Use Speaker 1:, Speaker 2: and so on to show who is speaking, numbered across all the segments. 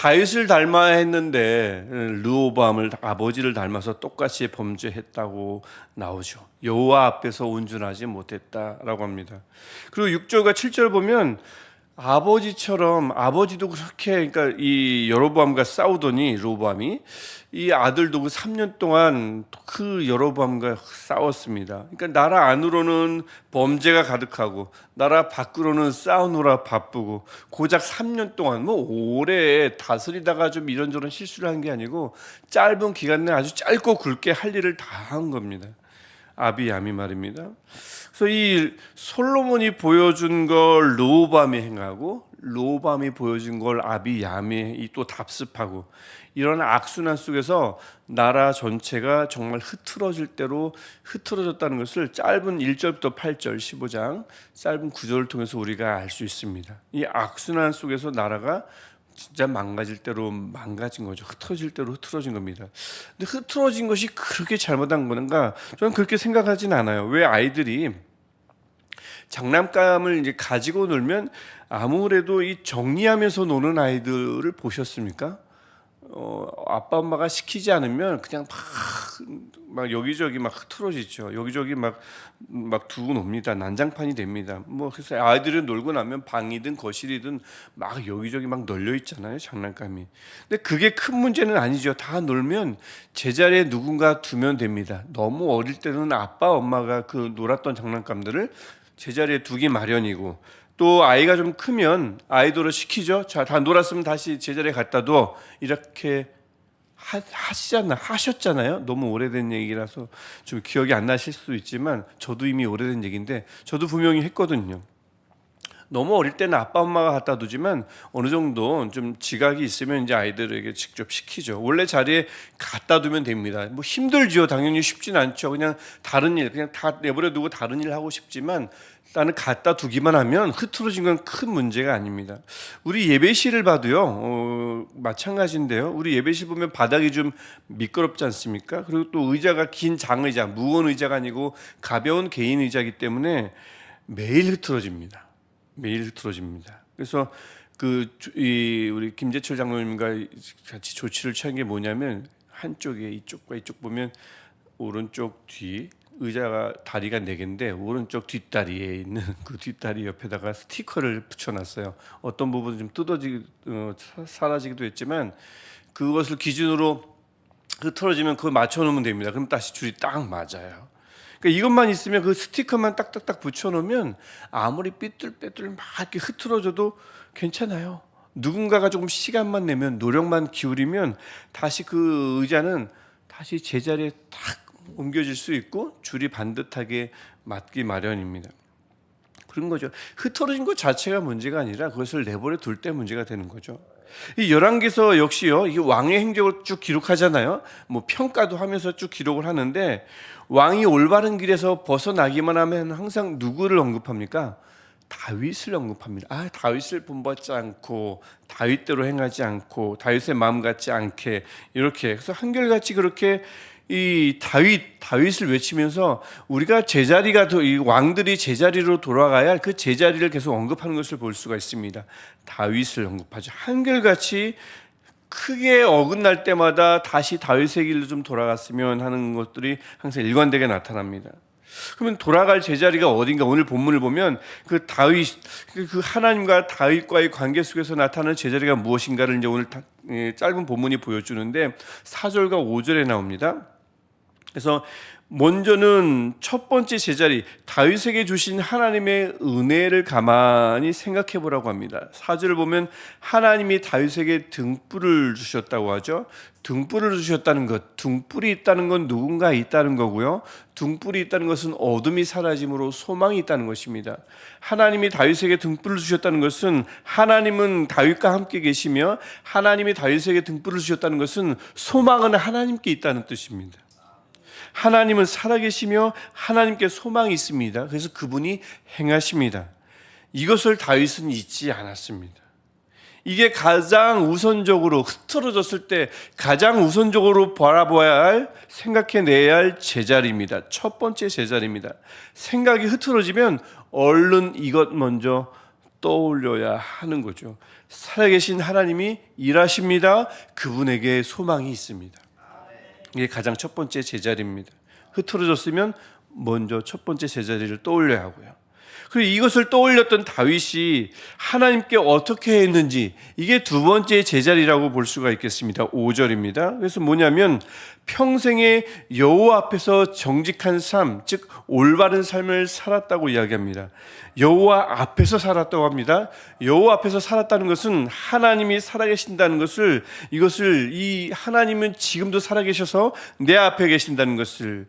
Speaker 1: 다윗을 닮아야 했는데 르호보암을 아버지를 닮아서 똑같이 범죄했다고 나오죠. 여호와 앞에서 온전하지 못했다라고 합니다. 그리고 6절과 7절 보면 아버지처럼 아버지도 그렇게 그러니까 이 여로보암과 싸우더니 르호보암이 이 아들도 그 3년 동안 그 여로보암과 싸웠습니다. 그러니까 나라 안으로는 범죄가 가득하고 나라 밖으로는 싸우느라 바쁘고 고작 3년 동안 뭐 오래 다스리다가 좀 이런저런 실수를 한 게 아니고 짧은 기간 내에 아주 짧고 굵게 할 일을 다 한 겁니다. 아비야미 말입니다. 그래서 이 솔로몬이 보여준 걸 르호보암이 행하고 르호보암이 보여준 걸 아비야미 또 답습하고 이런 악순환 속에서 나라 전체가 정말 흐트러질 대로 흐트러졌다는 것을 짧은 1절부터 8절 15장 짧은 구절을 통해서 우리가 알 수 있습니다. 이 악순환 속에서 나라가 진짜 망가질 대로 망가진 거죠. 흐트러질 대로 흐트러진 겁니다. 근데 흐트러진 것이 그렇게 잘못한 건가? 저는 그렇게 생각하진 않아요. 왜 아이들이 장난감을 이제 가지고 놀면 아무래도 이 정리하면서 노는 아이들을 보셨습니까? 아빠 엄마가 시키지 않으면 그냥 막 여기저기 막 흐트러지죠. 여기저기 막 두고 놉니다. 난장판이 됩니다. 뭐 그래서 아이들은 놀고 나면 방이든 거실이든 막 여기저기 막 널려 있잖아요. 장난감이. 근데 그게 큰 문제는 아니죠. 다 놀면 제자리에 누군가 두면 됩니다. 너무 어릴 때는 아빠 엄마가 그 놀았던 장난감들을 제자리에 두기 마련이고 또 아이가 좀 크면 아이들을 시키죠. 자, 다 놀았으면 다시 제자리에 갖다 둬. 이렇게 하셨잖아요. 너무 오래된 얘기라서 좀 기억이 안 나실 수도 있지만 저도 이미 오래된 얘기인데 저도 분명히 했거든요. 너무 어릴 때는 아빠 엄마가 갖다 두지만 어느 정도 좀 지각이 있으면 이제 아이들에게 직접 시키죠. 원래 자리에 갖다 두면 됩니다. 뭐 힘들죠. 당연히 쉽진 않죠. 그냥 다른 일 그냥 다 내버려 두고 다른 일 하고 싶지만 나는 갖다 두기만 하면 흐트러진 건 큰 문제가 아닙니다. 우리 예배실을 봐도요, 마찬가지인데요. 우리 예배실 보면 바닥이 좀 미끄럽지 않습니까? 그리고 또 의자가 긴 장의자, 무거운 의자가 아니고 가벼운 개인 의자이기 때문에 매일 흐트러집니다. 매일 흐트러집니다. 그래서 우리 김재철 장로님과 같이 조치를 취한 게 뭐냐면 한쪽에 이쪽과 이쪽 보면 오른쪽 뒤 의자가 다리가 4개인데 오른쪽 뒷다리에 있는 그 뒷다리 옆에다가 스티커를 붙여놨어요. 어떤 부분은 좀 사라지기도 했지만 그것을 기준으로 흐트러지면 그걸 맞춰놓으면 됩니다. 그럼 다시 줄이 딱 맞아요. 그러니까 이것만 있으면 그 스티커만 딱딱딱 붙여놓으면 아무리 삐뚤빼뚤 막 이렇게 흐트러져도 괜찮아요. 누군가가 조금 시간만 내면 노력만 기울이면 다시 그 의자는 다시 제자리에 딱 옮겨질 수 있고 줄이 반듯하게 맞기 마련입니다. 그런 거죠. 흐트러진 것 자체가 문제가 아니라 그것을 내버려 둘 때 문제가 되는 거죠. 이 열왕기서 역시요. 이게 왕의 행적을 쭉 기록하잖아요. 뭐 평가도 하면서 쭉 기록을 하는데 왕이 올바른 길에서 벗어나기만 하면 항상 누구를 언급합니까? 다윗을 언급합니다. 다윗을 본받지 않고 다윗대로 행하지 않고 다윗의 마음 같지 않게 이렇게 그래서 한결같이 그렇게 이 다윗을 외치면서 우리가 제자리가 이 왕들이 제자리로 돌아가야 할 그 제자리를 계속 언급하는 것을 볼 수가 있습니다. 다윗을 언급하죠. 한결같이 크게 어긋날 때마다 다시 다윗의 길로 좀 돌아갔으면 하는 것들이 항상 일관되게 나타납니다. 그러면 돌아갈 제자리가 어딘가 오늘 본문을 보면 그 하나님과 다윗과의 관계 속에서 나타나는 제자리가 무엇인가를 이제 오늘 짧은 본문이 보여주는데 4절과 5절에 나옵니다. 그래서 먼저는 첫 번째 제자리 다윗에게 주신 하나님의 은혜를 가만히 생각해 보라고 합니다. 4절을 보면 하나님이 다윗에게 등불을 주셨다고 하죠. 등불을 주셨다는 것, 등불이 있다는 건 누군가 있다는 거고요. 등불이 있다는 것은 어둠이 사라짐으로 소망이 있다는 것입니다. 하나님이 다윗에게 등불을 주셨다는 것은 하나님은 다윗과 함께 계시며 하나님이 다윗에게 등불을 주셨다는 것은 소망은 하나님께 있다는 뜻입니다. 하나님은 살아계시며 하나님께 소망이 있습니다. 그래서 그분이 행하십니다. 이것을 다윗은 잊지 않았습니다. 이게 가장 우선적으로 흐트러졌을 때 가장 우선적으로 바라봐야 할 생각해내야 할 제자리입니다. 첫 번째 제자리입니다. 생각이 흐트러지면 얼른 이것 먼저 떠올려야 하는 거죠. 살아계신 하나님이 일하십니다. 그분에게 소망이 있습니다. 이게 가장 첫 번째 제자리입니다. 흐트러졌으면 먼저 첫 번째 제자리를 떠올려야 하고요. 그리고 이것을 떠올렸던 다윗이 하나님께 어떻게 했는지, 이게 두 번째 제자리라고 볼 수가 있겠습니다. 5절입니다. 그래서 뭐냐면 평생에 여호와 앞에서 정직한 삶, 즉 올바른 삶을 살았다고 이야기합니다. 여호와 앞에서 살았다고 합니다. 여호와 앞에서 살았다는 것은 하나님이 살아계신다는 것을, 이것을 이 하나님은 지금도 살아계셔서 내 앞에 계신다는 것을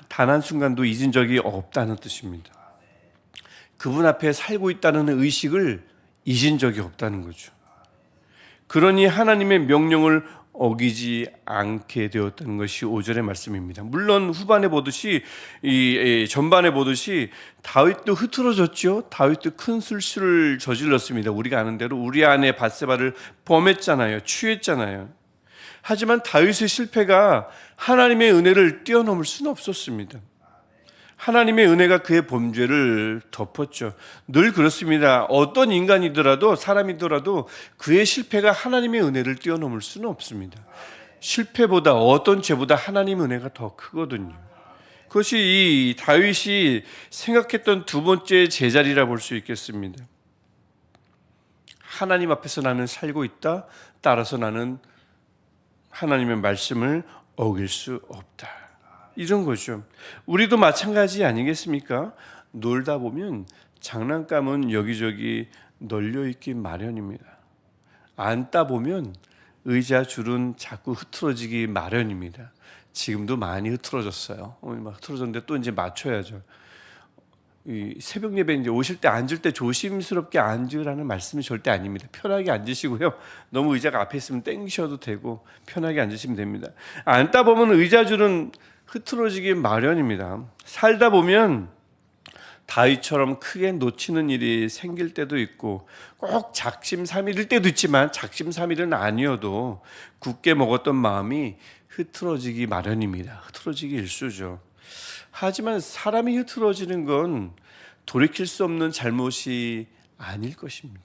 Speaker 1: 단 한순간도 잊은 적이 없다는 뜻입니다. 그분 앞에 살고 있다는 의식을 잊은 적이 없다는 거죠. 그러니 하나님의 명령을 어기지 않게 되었다는 것이 5절의 말씀입니다. 물론 후반에 보듯이, 전반에 보듯이 다윗도 흐트러졌죠. 다윗도 큰 실수를 저질렀습니다. 우리가 아는 대로 우리 아내 밧세바를 범했잖아요. 취했잖아요. 하지만 다윗의 실패가 하나님의 은혜를 뛰어넘을 수는 없었습니다. 하나님의 은혜가 그의 범죄를 덮었죠. 늘 그렇습니다. 어떤 인간이더라도, 사람이더라도 그의 실패가 하나님의 은혜를 뛰어넘을 수는 없습니다. 실패보다, 어떤 죄보다 하나님의 은혜가 더 크거든요. 그것이 이 다윗이 생각했던 두 번째 제자리라 볼 수 있겠습니다. 하나님 앞에서 나는 살고 있다. 따라서 나는 하나님의 말씀을 어길 수 없다. 이런 거죠. 우리도 마찬가지 아니겠습니까? 놀다 보면 장난감은 여기저기 널려있기 마련입니다. 앉다 보면 의자 줄은 자꾸 흐트러지기 마련입니다. 지금도 많이 흐트러졌어요. 오늘 막 흐트러졌는데 또 이제 맞춰야죠. 이 새벽 예배 이제 오실 때 앉을 때 조심스럽게 앉으라는 말씀이 절대 아닙니다. 편하게 앉으시고요. 너무 의자가 앞에 있으면 땡기셔도 되고 편하게 앉으시면 됩니다. 앉다 보면 의자 줄은 흐트러지기 마련입니다. 살다 보면 다윗처럼 크게 놓치는 일이 생길 때도 있고, 꼭 작심삼일일 때도 있지만 작심삼일은 아니어도 굳게 먹었던 마음이 흐트러지기 마련입니다. 흐트러지기 일쑤죠. 하지만 사람이 흐트러지는 건 돌이킬 수 없는 잘못이 아닐 것입니다.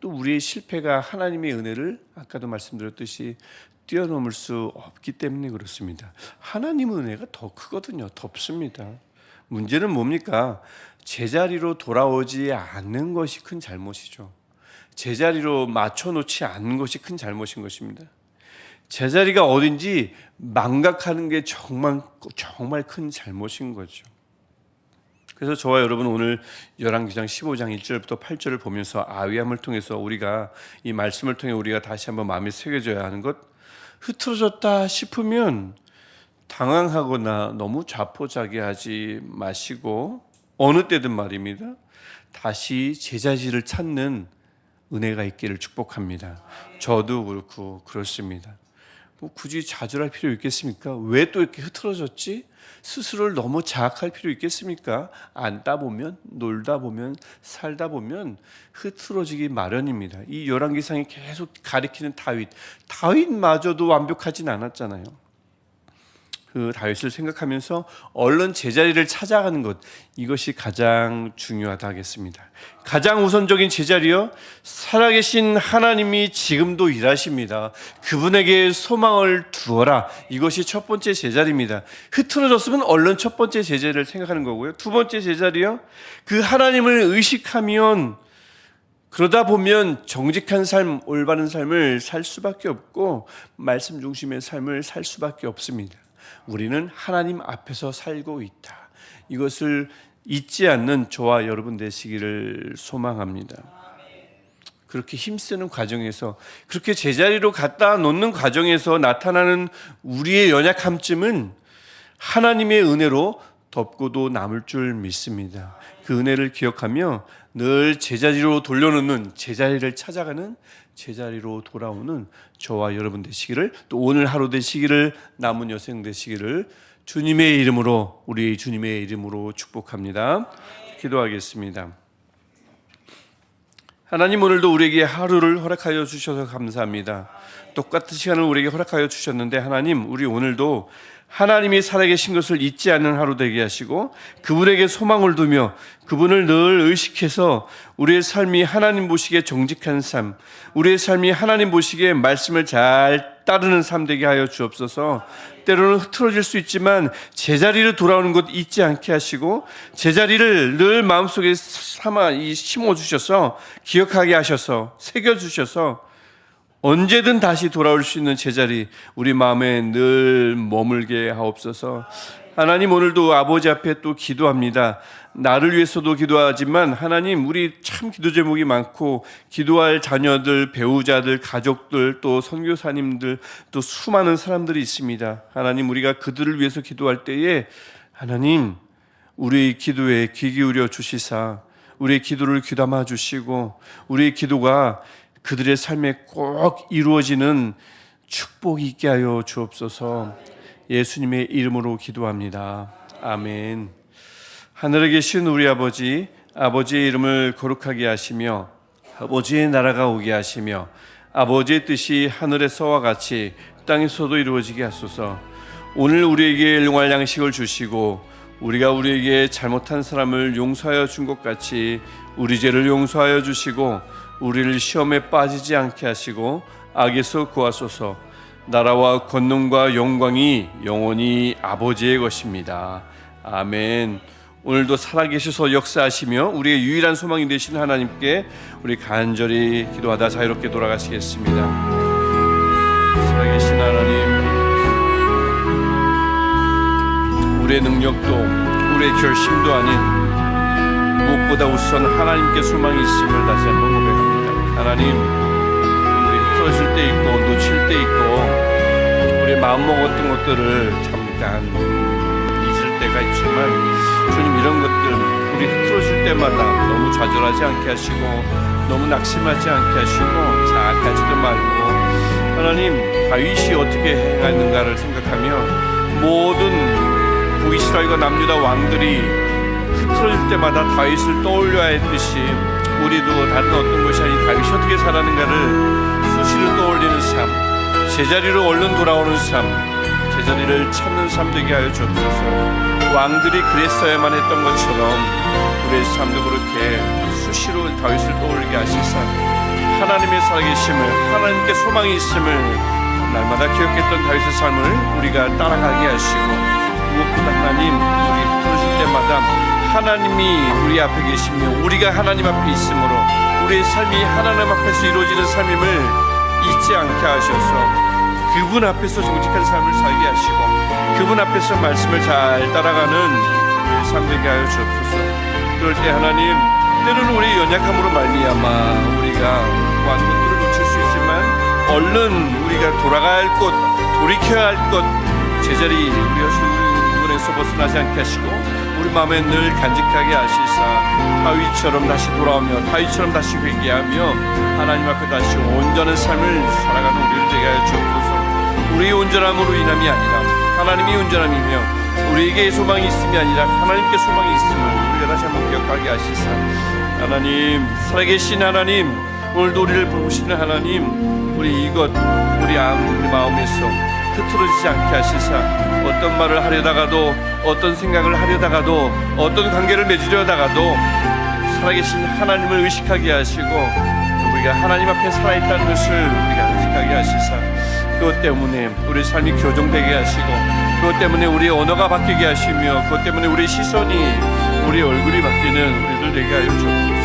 Speaker 1: 또 우리의 실패가 하나님의 은혜를 아까도 말씀드렸듯이 뛰어넘을 수 없기 때문에 그렇습니다. 하나님의 은혜가 더 크거든요. 덥습니다. 문제는 뭡니까? 제자리로 돌아오지 않는 것이 큰 잘못이죠. 제자리로 맞춰놓지 않는 것이 큰 잘못인 것입니다. 제자리가 어딘지 망각하는 게 정말 큰 잘못인 거죠. 그래서 저와 여러분 오늘 열왕기상 15장 1절부터 8절을 보면서 아위함을 통해서 우리가 이 말씀을 통해 우리가 다시 한번 마음에 새겨져야 하는 것, 흐트러졌다 싶으면 당황하거나 너무 자포자기하지 마시고 어느 때든 말입니다. 다시 제자리를 찾는 은혜가 있기를 축복합니다. 저도 그렇고 그렇습니다. 뭐 굳이 좌절할 필요 있겠습니까? 왜 또 이렇게 흐트러졌지? 스스로를 너무 자학할 필요 있겠습니까? 앉다 보면, 놀다 보면, 살다 보면 흐트러지기 마련입니다. 이 열왕기상이 계속 가리키는 다윗마저도 완벽하진 않았잖아요. 그 다윗을 생각하면서 얼른 제자리를 찾아가는 것, 이것이 가장 중요하다 하겠습니다. 가장 우선적인 제자리요, 살아계신 하나님이 지금도 일하십니다. 그분에게 소망을 두어라. 이것이 첫 번째 제자리입니다. 흐트러졌으면 얼른 첫 번째 제자리를 생각하는 거고요. 두 번째 제자리요, 그 하나님을 의식하면, 그러다 보면 정직한 삶, 올바른 삶을 살 수밖에 없고 말씀 중심의 삶을 살 수밖에 없습니다. 우리는 하나님 앞에서 살고 있다. 이것을 잊지 않는 저와 여러분 되시기를 소망합니다. 그렇게 힘쓰는 과정에서, 그렇게 제자리로 갖다 놓는 과정에서 나타나는 우리의 연약함쯤은 하나님의 은혜로 덮고도 남을 줄 믿습니다. 그 은혜를 기억하며 늘 제자리로 돌려놓는, 제자리를 찾아가는, 제자리로 돌아오는 저와 여러분 되시기를, 또 오늘 하루 되시기를, 남은 여생 되시기를 주님의 이름으로, 우리 주님의 이름으로 축복합니다. 기도하겠습니다. 하나님, 오늘도 우리에게 하루를 허락하여 주셔서 감사합니다. 똑같은 시간을 우리에게 허락하여 주셨는데 하나님, 우리 오늘도 하나님이 살아계신 것을 잊지 않는 하루 되게 하시고 그분에게 소망을 두며 그분을 늘 의식해서 우리의 삶이 하나님 보시기에 정직한 삶, 우리의 삶이 하나님 보시기에 말씀을 잘 따르는 삶 되게 하여 주옵소서. 때로는 흐트러질 수 있지만 제자리로 돌아오는 것 잊지 않게 하시고 제자리를 늘 마음속에 심어주셔서 기억하게 하셔서 새겨주셔서 언제든 다시 돌아올 수 있는 제자리 우리 마음에 늘 머물게 하옵소서. 하나님, 오늘도 아버지 앞에 또 기도합니다. 나를 위해서도 기도하지만 하나님, 우리 참 기도 제목이 많고 기도할 자녀들, 배우자들, 가족들, 또 선교사님들, 또 수많은 사람들이 있습니다. 하나님, 우리가 그들을 위해서 기도할 때에 하나님, 우리 기도에 귀 기울여 주시사 우리의 기도를 귀담아 주시고 우리의 기도가 그들의 삶에 꼭 이루어지는 축복이 있게 하여 주옵소서. 예수님의 이름으로 기도합니다. 아멘. 하늘에 계신 우리 아버지, 아버지의 이름을 거룩하게 하시며 아버지의 나라가 오게 하시며 아버지의 뜻이 하늘에서와 같이 땅에서도 이루어지게 하소서. 오늘 우리에게 일용할 양식을 주시고 우리가 우리에게 잘못한 사람을 용서하여 준 것 같이 우리 죄를 용서하여 주시고 우리를 시험에 빠지지 않게 하시고 악에서 구하소서. 나라와 권능과 영광이 영원히 아버지의 것입니다. 아멘. 오늘도 살아계셔서 역사하시며 우리의 유일한 소망이 되신 하나님께 우리 간절히 기도하다 자유롭게 돌아가시겠습니다. 살아계신 하나님, 우리의 능력도 우리의 결심도 아닌 무엇보다 우선 하나님께 소망이 있음을 다시 한번 고백합니다. 하나님, 우리 흐트러질 때 있고 놓칠 때 있고 우리 마음먹었던 것들을 잠깐 잊을 때가 있지만 주님, 이런 것들 우리 흐트러질 때마다 너무 좌절하지 않게 하시고 너무 낙심하지 않게 하시고 자학하지도 말고 하나님, 다윗이 어떻게 행하는가를 생각하며 모든 북이스라엘과 남유다 왕들이 흐트러질 때마다 다윗을 떠올려야 했듯이 우리도 다른 어떤 것이 아닌 다윗이 어떻게 살았는가를 수시로 떠올리는 삶, 제자리로 얼른 돌아오는 삶, 제자리를 찾는 삶 되게 하여 주옵소서. 왕들이 그랬어야만 했던 것처럼 우리의 삶도 그렇게 수시로 다윗을 떠올리게 하시사 하나님의 살아계심을, 하나님께 소망이 있음을 날마다 기억했던 다윗의 삶을 우리가 따라가게 하시고 무엇보다 하나님, 우리 흐트러질 때마다 하나님이 우리 앞에 계시며 우리가 하나님 앞에 있으므로 우리의 삶이 하나님 앞에서 이루어지는 삶임을 잊지 않게 하셔서 그분 앞에서 정직한 삶을 살게 하시고 그분 앞에서 말씀을 잘 따라가는 우리의 삶 되게 하여 주옵소서. 그럴 때 하나님, 때로는 우리 연약함으로 말미암아 우리가 많은 것들을 놓칠 수 있지만 얼른 우리가 돌아가야 할 곳, 돌이켜야 할 곳, 제자리 우리가 에서 벗어나지 않게 하시고 우리 마음에 늘 간직하게 하시사 다윗처럼 다시 돌아오며 다윗처럼 다시 회개하며 하나님 앞에 다시 온전한 삶을 살아가는 우리를 되게 하여 주옵소서. 우리의 온전함으로 인함이 아니라 하나님이 온전함이며 우리에게 소망이 있음이 아니라 하나님께 소망이 있음을 우리가 다시 한번 기억하게 하시사 하나님, 살아계신 하나님, 오늘도 우리를 부르시는 하나님, 우리 이것 우리 마음에서 흐트러지지 않게 하시사 어떤 말을 하려다가도 어떤 생각을 하려다가도 어떤 관계를 맺으려다가도 살아계신 하나님을 의식하게 하시고 우리가 하나님 앞에 살아있다는 것을 우리가 의식하게 하시사 그것 때문에 우리 삶이 교정되게 하시고 그것 때문에 우리의 언어가 바뀌게 하시며 그것 때문에 우리의 시선이 우리 얼굴이 바뀌는 우리들 되게 하여 주옵소서.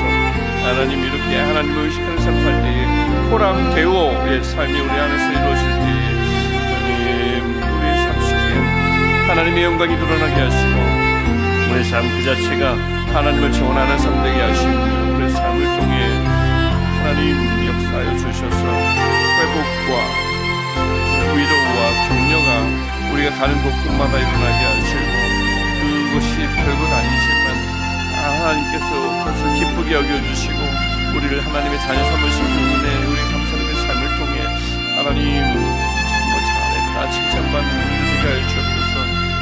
Speaker 1: 하나님, 이렇게 하나님을 의식하는 삶 살 때에 호랑 대오의 삶이 우리 안에서 이루어질 때에 하나님의 영광이 드러나게 하시고 우리의 삶 그 자체가 하나님을 전하는 삶 되게 하시고 우리의 삶을 통해 하나님 역사하여 주셔서 회복과 위로와 격려가 우리가 가는 곳곳마다 일어나게 하시고 그것이 별것 아니지만 하나님께서 그것을 기쁘게 여겨주시고 우리를 하나님의 자녀 삼으신 그분의 우리 감사하는 삶을 통해 하나님 정말 잘했다 칭찬받는 우리가 되게 하여 주옵소서.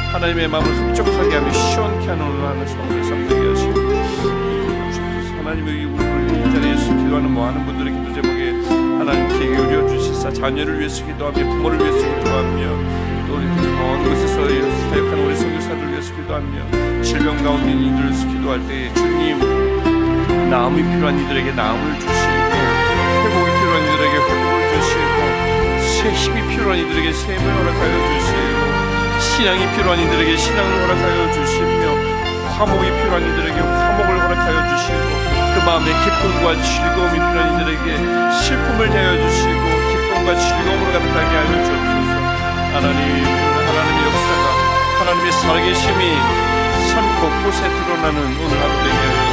Speaker 1: 하나님의 마음을 흡족하게 하며 시원케 하는 성도의 삶 되게 하시고 하나님의 우리 이 자리에서 기도하는 많은 분들의 기도 제목에 하나님 귀 기울여 주시사 자녀를 위해서 기도하며 부모를 위해서 기도하며 또 우리 먼 곳에서 사역하는 우리 선교사들 위해서 기도하며 질병 가운데 있는 이들을 위해서 기도할 때 주님 나음이 필요한 이들에게 나음을 주시고 회복이 필요한 이들에게 회복을 주시고 새 힘이 필요한 이들에게 새 힘을 허락하여 주시고 신앙이 필요한 이들에게 신앙을 허락하여 주시며 화목이 필요한 이들에게 화목을 허락하여 주시고 그 마음에 기쁨과 즐거움이 필요한 이들에게 슬픔을 대하여 주시고 기쁨과 즐거움으로 가득하게 하여 주옵소서. 하나님의 역사가 하나님의 살아계심이 삶 곳곳에 드러나는 오늘 하루 되게